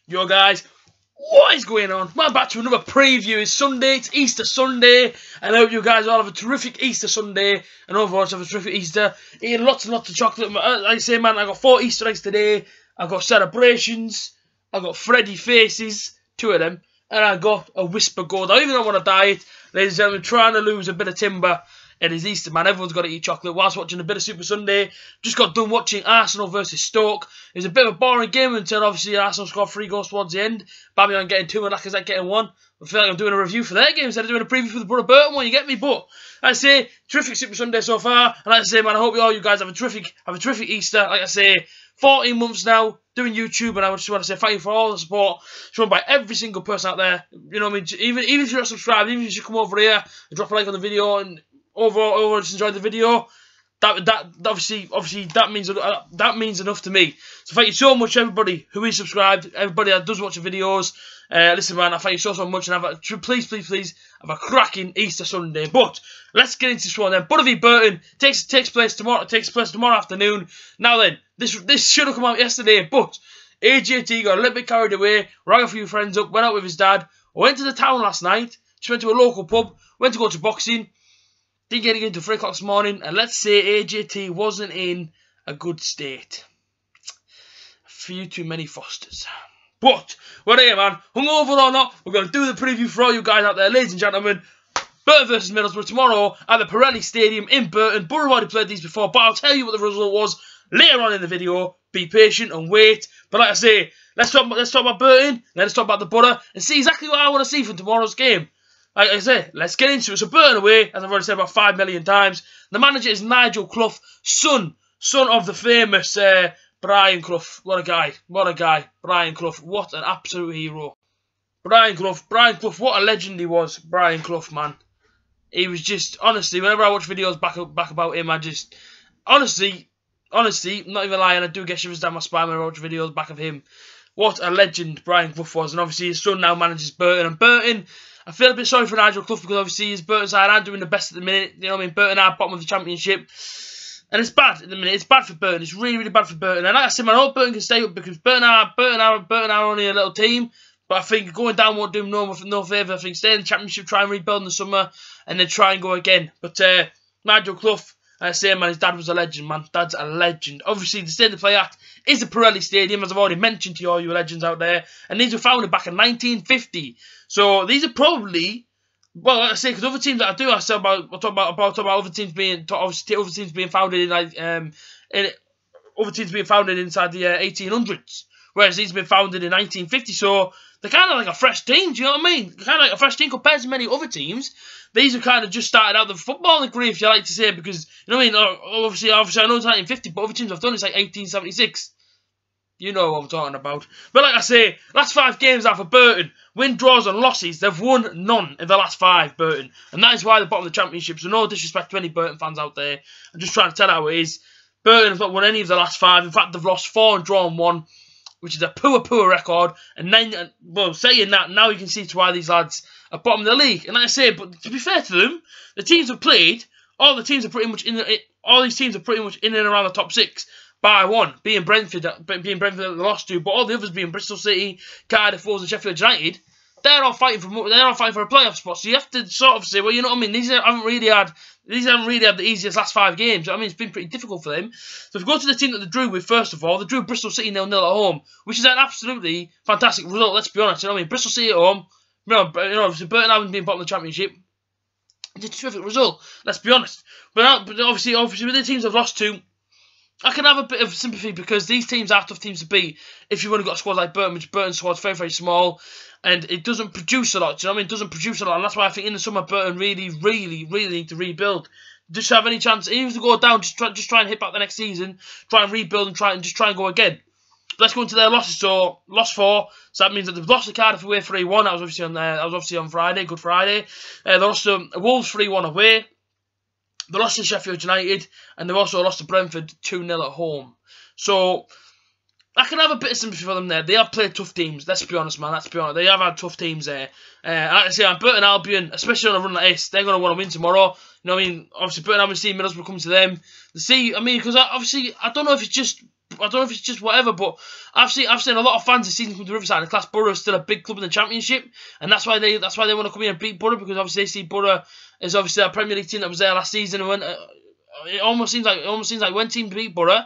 Yo guys, what is going on? Well, back to another preview. It's Sunday, it's Easter Sunday, and I hope you guys all have a terrific Easter Sunday, and overall have a terrific Easter. Eating lots and lots of chocolate. Like I say, man, I got 4 Easter eggs today. I got celebrations, I got Freddy faces, 2 of them, and I got a Whisper Gold. I even don't want to diet, ladies and gentlemen, trying to lose a bit of timber. It is Easter, man. Everyone's got to eat chocolate whilst watching a bit of Super Sunday. Just got done watching Arsenal versus Stoke. It was a bit of a boring game until obviously Arsenal scored 3 goals towards the end. Albion getting 2 and Lacazette getting 1. I feel like I'm doing a review for their game instead of doing a preview for the Burton one. You get me? But like I say, terrific Super Sunday so far. And like I say, man, I hope you guys have a terrific Easter. Like I say, 14 months now doing YouTube, and I just want to say thank you for all the support shown by every single person out there. You know what I mean? Even if you're not subscribed, even if you come over here and drop a like on the video and overall just enjoyed the video, that obviously that means enough to me. So thank you so much, everybody who is subscribed, everybody that does watch the videos. Listen, man, I thank you so much, and please have a cracking Easter Sunday. But let's get into this one then. Burton v Burton takes place tomorrow. Takes place tomorrow afternoon. Now then, this should have come out yesterday, but A.J.T got a little bit carried away, rang a few friends up, went out with his dad, went to the town last night, just went to a local pub, went to go to boxing. Didn't get it into 3 o'clock this morning, and let's say A.J.T wasn't in a good state. A few too many Fosters. But we're here, man. Hungover or not, we're going to do the preview for all you guys out there, ladies and gentlemen. Burton versus Middlesbrough tomorrow at the Pirelli Stadium in Burton. Burton have already played these before, but I'll tell you what the result was later on in the video. Be patient and wait. But like I say, let's talk about Burton, let's talk about the Borough, and see exactly what I want to see from tomorrow's game. Like I say, let's get into it. So Burton away, as I've already said about 5 million times. The manager is Nigel Clough, son of the famous Brian Clough. What a guy, Brian Clough. What an absolute hero. Brian Clough, what a legend he was. Brian Clough, man. He was just, honestly, whenever I watch videos back about him, I just, honestly, not even lying, I do get shivers down my spine when I watch videos back of him. What a legend Brian Clough was. And obviously his son now manages Burton. And Burton, I feel a bit sorry for Nigel Clough because obviously his Burton side aren't doing the best at the minute. You know what I mean? Burton are bottom of the championship. And it's bad at the minute. It's bad for Burton. It's really bad for Burton. And like I said, man, I hope Burton can stay up because Burton are only a little team. But I think going down won't do them no favour. I think stay in the championship, try and rebuild in the summer, and then try and go again. But Nigel Clough, I say, man, his dad was a legend, man. Dad's a legend. Obviously, the stadium to play at is the Pirelli Stadium, as I've already mentioned to you all you legends out there. And these were founded back in 1950. So these are probably, well, like I say, because other teams that I do, I'll talk about other teams being, obviously other teams being founded in like other teams being founded inside the 1800s, whereas these have been founded in 1950. So they're kind of like a fresh team. Do you know what I mean? Kind of like a fresh team compared to many other teams. These have kind of just started out the footballing career, if you like to say, because, you know what I mean? Obviously I know it's 1950, but other teams I've done it's like 1876. You know what I'm talking about. But like I say, last 5 games are for Burton. Win, draws and losses. They've won none in the last 5, Burton. And that is why they're bottom of the championship. So no disrespect to any Burton fans out there. I'm just trying to tell how it is. Burton have not won any of the last 5. In fact, they've lost 4 and drawn 1, which is a poor record. And then, well, saying that, now you can see to why these lads are bottom of the league. And like I say, but to be fair to them, the teams have played, all these teams are pretty much in and around the top 6. By 1, being Brentford that they lost to, but all the others being Bristol City, Cardiff, Wolves, and Sheffield United, they're all fighting for a playoff spot. So you have to sort of say, well, you know what I mean? These haven't really had the easiest last 5 games. I mean, it's been pretty difficult for them. So if we go to the team that they drew with, first of all, they drew Bristol City 0-0 at home, which is an absolutely fantastic result. Let's be honest. You know what I mean? Bristol City at home. You know, obviously Burton haven't been bottom of the championship. It's a terrific result. Let's be honest. But obviously with the teams they've lost to, I can have a bit of sympathy because these teams are tough teams to beat if you've only got a squad like Burton, which Burton's squad's very small, and it doesn't produce a lot. Do you know what I mean? It doesn't produce a lot, and that's why I think in the summer Burton really need to rebuild. Just have any chance, even if they go down, just try and hit back the next season, try and rebuild and try and go again. But let's go into their losses. So lost 4, so that means that they've lost to Cardiff away 3-1. That was obviously on Friday, Good Friday. They lost to Wolves 3-1 away. They lost to Sheffield United, and they've also lost to Brentford 2-0 at home. So I can have a bit of sympathy for them there. They have played tough teams. Let's be honest, man. Let's be honest. They have had tough teams there. Like I say, Burton Albion, especially on a run like this, they're going to want to win tomorrow. You know what I mean? Obviously, Burton Albion see Middlesbrough come to them. I mean, because obviously, I don't know if it's just I don't know if it's just whatever, but I've seen a lot of fans this season come to Riverside and class Borough is still a big club in the Championship, and that's why they want to come here and beat Borough, because obviously they see Borough as obviously a Premier League team that was there last season, and when it almost seems like when teams beat Borough,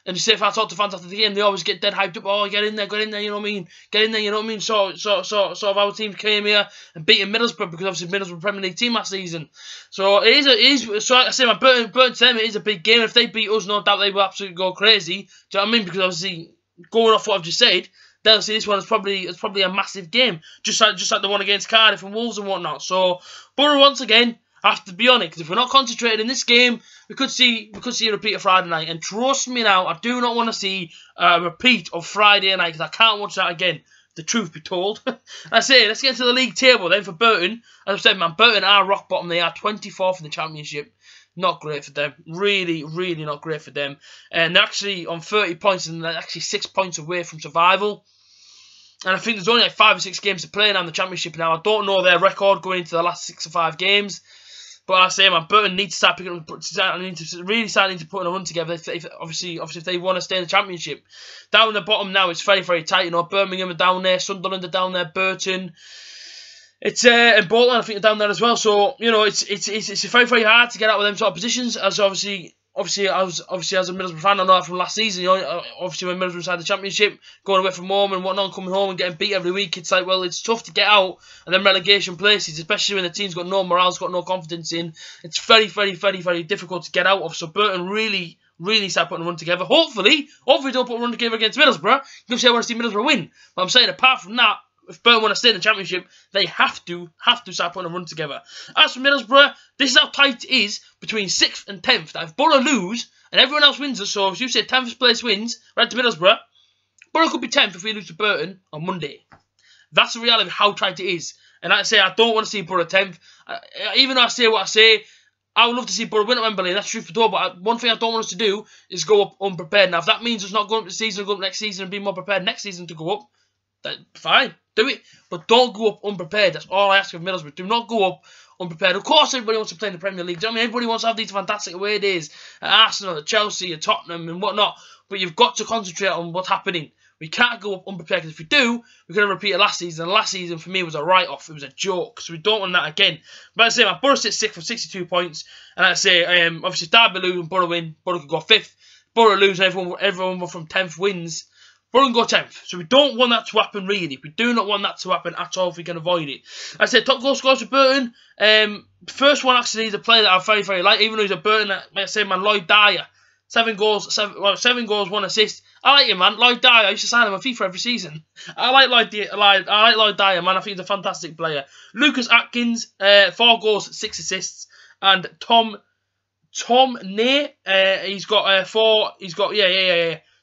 and you say, if I talk to fans after the game, they always get dead hyped up. Oh, get in there, you know what I mean? Get in there, you know what I mean? So our team came here and beating Middlesbrough, because obviously Middlesbrough were a Premier League team last season. So it is. So like I say, my Burton to them, it is a big game. If they beat us, no doubt they will absolutely go crazy. Do you know what I mean? Because obviously, going off what I've just said, they'll see this one as probably a massive game, just like the one against Cardiff and Wolves and whatnot. So Borough once again. I have to be on it, because if we're not concentrated in this game, we could see a repeat of Friday night. And trust me now, I do not want to see a repeat of Friday night, because I can't watch that again. The truth be told. I say, let's get into the league table then for Burton. As I said, man, Burton are rock bottom. They are 24th in the Championship. Not great for them. Really, really not great for them. And they're actually on 30 points, and they're actually 6 points away from survival. And I think there's only like 5 or 6 games to play now in the Championship now. I don't know their record going into the last 6 or 5 games. But I say, man, Burton needs to start picking up, really starting to put a run together. Obviously, if they want to stay in the Championship, down the bottom now, it's very, very tight. You know, Birmingham are down there, Sunderland are down there, Burton, and Bolton, I think, are down there as well. So you know, it's very, very hard to get out of them sort of positions. As obviously as a Middlesbrough fan, I know that from last season. You know, obviously when Middlesbrough inside the Championship, going away from home and whatnot, coming home and getting beat every week, it's like, well, it's tough to get out and then relegation places, especially when the team's got no morale, got no confidence in. It's very, very, very, very difficult to get out of. So Burton really start putting a run together. Hopefully don't put a run together against Middlesbrough. You say I want to see Middlesbrough win, but I'm saying apart from that, if Burton want to stay in the Championship, they have to start putting a run together. As for Middlesbrough, this is how tight it is between 6th and 10th. Now, if Borough lose and everyone else wins us, so if you say 10th place wins, right to Middlesbrough, Borough could be 10th if we lose to Burton on Monday. That's the reality of how tight it is. And like I say, I don't want to see Borough 10th. Even though I say what I say, I would love to see Borough win at Wembley, that's true for door, but one thing I don't want us to do is go up unprepared. Now, if that means us not going up this season, go up next season and be more prepared next season to go up, then fine, do it. But don't go up unprepared. That's all I ask of Middlesbrough. Do not go up unprepared. Of course, everybody wants to play in the Premier League. Do you know what I mean? Everybody wants to have these fantastic away days at Arsenal, at Chelsea, at Tottenham, and whatnot. But you've got to concentrate on what's happening. We can't go up unprepared, because if we do, we're going to repeat it last season. And last season, for me, was a write-off. It was a joke. So we don't want that again. But I say, my Borough sits 6th with 62 points. And I say, obviously, Derby lose and Borough win. Borough could go 5th. Borough lose and everyone from 10th wins. Borough can go 10th. So we don't want that to happen, really. We do not want that to happen at all if we can avoid it. I said, top goal scorers for Burton. First one, actually, is a player that I very, very like. Even though he's a Burton, I say, man, Lloyd Dyer. 7 goals, 1 assist. I like him, man. Lloyd Dyer. I used to sign him on FIFA every season. I like Lloyd Dyer, man. I think he's a fantastic player. Lucas Atkins, 4 goals, 6 assists, and Tom Nair. He's got 4. He's got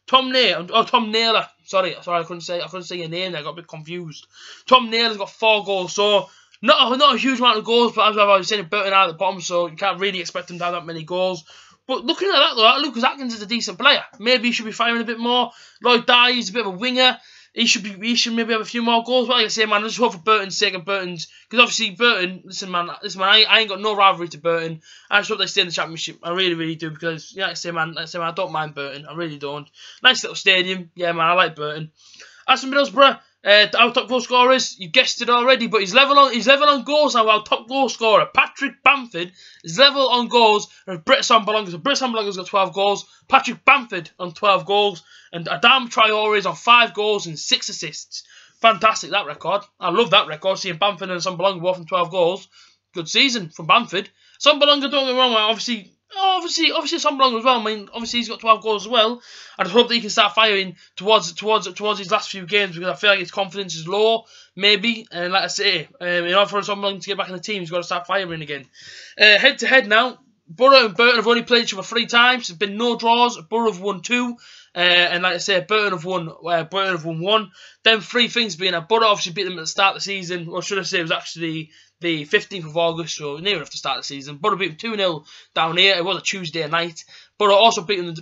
Tom Nair. Oh, Tom Naylor. Sorry, I couldn't say your name there. I got a bit confused. Tom Naylor's got 4 goals. So not a huge amount of goals, but as I was saying, Burton are at the bottom, so you can't really expect him to have that many goals. But looking at that, though, Lucas Atkins is a decent player. Maybe he should be firing a bit more. Lloyd Dyer, he's a bit of a winger. He should maybe have a few more goals. But like I say, man, I just hope for Burton's sake and Burton's, because obviously Burton. Listen, man, I ain't got no rivalry to Burton. I just hope they stay in the Championship. I really, really do, because like I say, man, I don't mind Burton. I really don't. Nice little stadium. Yeah, man, I like Burton. As for Middlesbrough, our top goal scorers, you guessed it already, but he's level on goals now. Our top goal scorer, Patrick Bamford, is level on goals with Britt Sambalonga. So Britt Sambalonga's got 12 goals, Patrick Bamford on 12 goals, and Adam Traore is on 5 goals and 6 assists. Fantastic, that record. I love that record, seeing Bamford and Sambalonga both on 12 goals. Good season from Bamford. Sambalonga, don't get me wrong, obviously Sambalonga as well. I mean, obviously he's got 12 goals as well. I just hope that he can start firing towards his last few games, because I feel like his confidence is low, maybe. And like I say, in order for Sambalonga to get back in the team, he's got to start firing again. Head to head now, Borough and Burton have only played each other 3 times. There's been no draws. Borough have won 2. And like I say, Burton have won 1. Then 3 things being that Borough obviously beat them at the start of the season. Or should I say, it was actually the 15th of August, so near enough to start the season. Borough beat them 2-0 down here. It was a Tuesday night. But I also beat them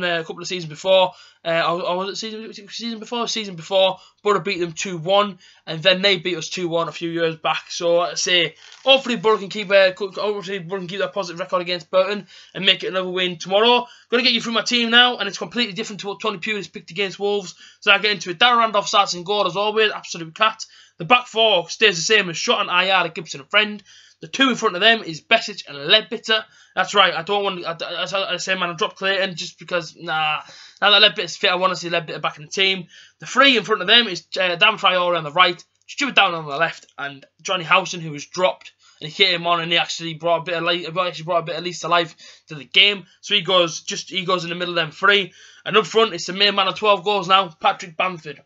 a couple of seasons before. Or was it season before? Season before. Borough beat them 2-1, and then they beat us 2-1 a few years back. So like I say, hopefully Borough can keep their positive record against Burton and make it another win tomorrow. Going to get you through my team now, and it's completely different to what Tony Pulis picked against Wolves. So I get into it. Darren Randolph starts in goal as always, absolute cat. The back four stays the same as Shot and Ayala, Gibson and Friend. The two in front of them is Besic and Ledbetter. That's right, I don't want as I say, man, I dropped Clayton just because, now that Ledbetter's fit, I want to see Ledbetter back in the team. The three in front of them is Dan Traore on the right, Stuart Down on the left, and Johnny Howson, who was dropped. And he came on and he actually brought a bit of lease to life to the game. So he goes in the middle of them three. And up front, it's the main man of 12 goals now, Patrick Bamford.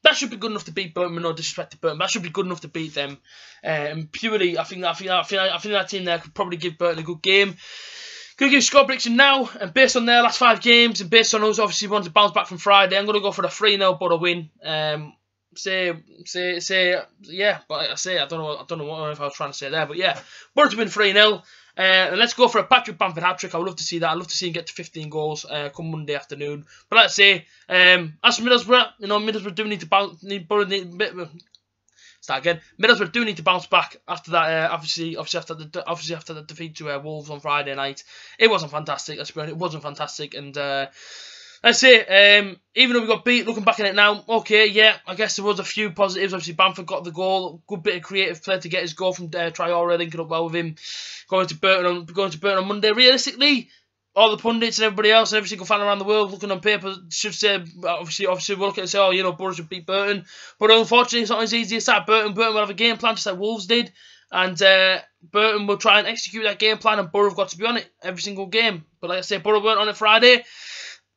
That should be good enough to beat Burton, with no disrespect to Burton. That should be good enough to beat them. And purely, I think that team there could probably give Burton a good game. Going to give score prediction now, and based on their last 5 games, and based on us obviously wanting to bounce back from Friday, I'm going to go for the 3-0 Borough win. Yeah, but like I say, I don't know what I was trying to say there, but yeah, Borough to win 3-0. And let's go for a Patrick Bamford hat-trick. I would love to see that. I'd love to see him get to 15 goals come Monday afternoon. But let's say, as for Middlesbrough, Middlesbrough do need to bounce. Middlesbrough do need to bounce back after that. Obviously after the defeat to Wolves on Friday night. It wasn't fantastic. Let's be honest, it wasn't fantastic. And let's say, even though we got beat, looking back at it now, okay, yeah, I guess there was a few positives. Obviously, Bamford got the goal, good bit of creative play to get his goal from Traore, linking up well with him, going to Burton on Monday. Realistically, all the pundits and everybody else and every single fan around the world looking on paper should say, obviously we're looking and say, oh, Borough should beat Burton. But unfortunately, it's not as easy as that. Burton will have a game plan just like Wolves did. And Burton will try and execute that game plan, and Borough have got to be on it every single game. But like I say, Borough weren't on it Friday.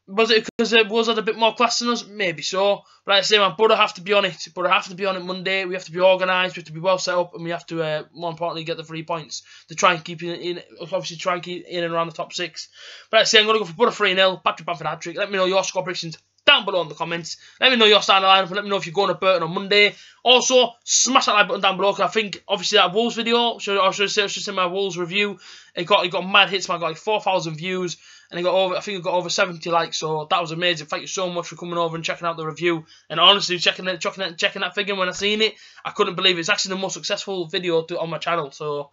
Was it because Wolves had a bit more class than us? Maybe so. But like I say, man, Borough have to be on it. Borough have to be on it Monday. We have to be organised. We have to be well set up, and we have to, more importantly, get the 3 points to try and keep in and around the top 6. But like I say, I'm going to go for Borough 3-0. Patrick Bamford hat-trick. Let me know your score predictions down below in the comments. Let me know your starting lineup, and let me know if you're going to Burton on Monday. Also, smash that like button down below, because I think, obviously, that Wolves video, I should say my Wolves review, it got mad hits, man. I got like 4,000 views. And I think it got over 70 likes, so that was amazing. Thank you so much for coming over and checking out the review. And honestly, checking that figure when I seen it, I couldn't believe it. It's actually the most successful video on my channel. So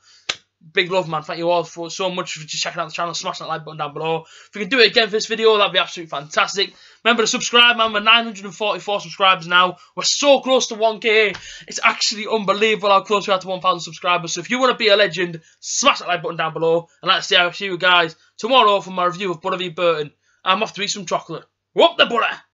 big love, man. Thank you all so much for just checking out the channel. Smash that like button down below. If you can do it again for this video, that'd be absolutely fantastic. Remember to subscribe, man. We're 944 subscribers now. We're so close to 1K. It's actually unbelievable how close we are to 1,000 subscribers. So if you want to be a legend, smash that like button down below. And like I say, I'll see you guys tomorrow for my review of Borough v Burton. I'm off to eat some chocolate. Whoop the Borough!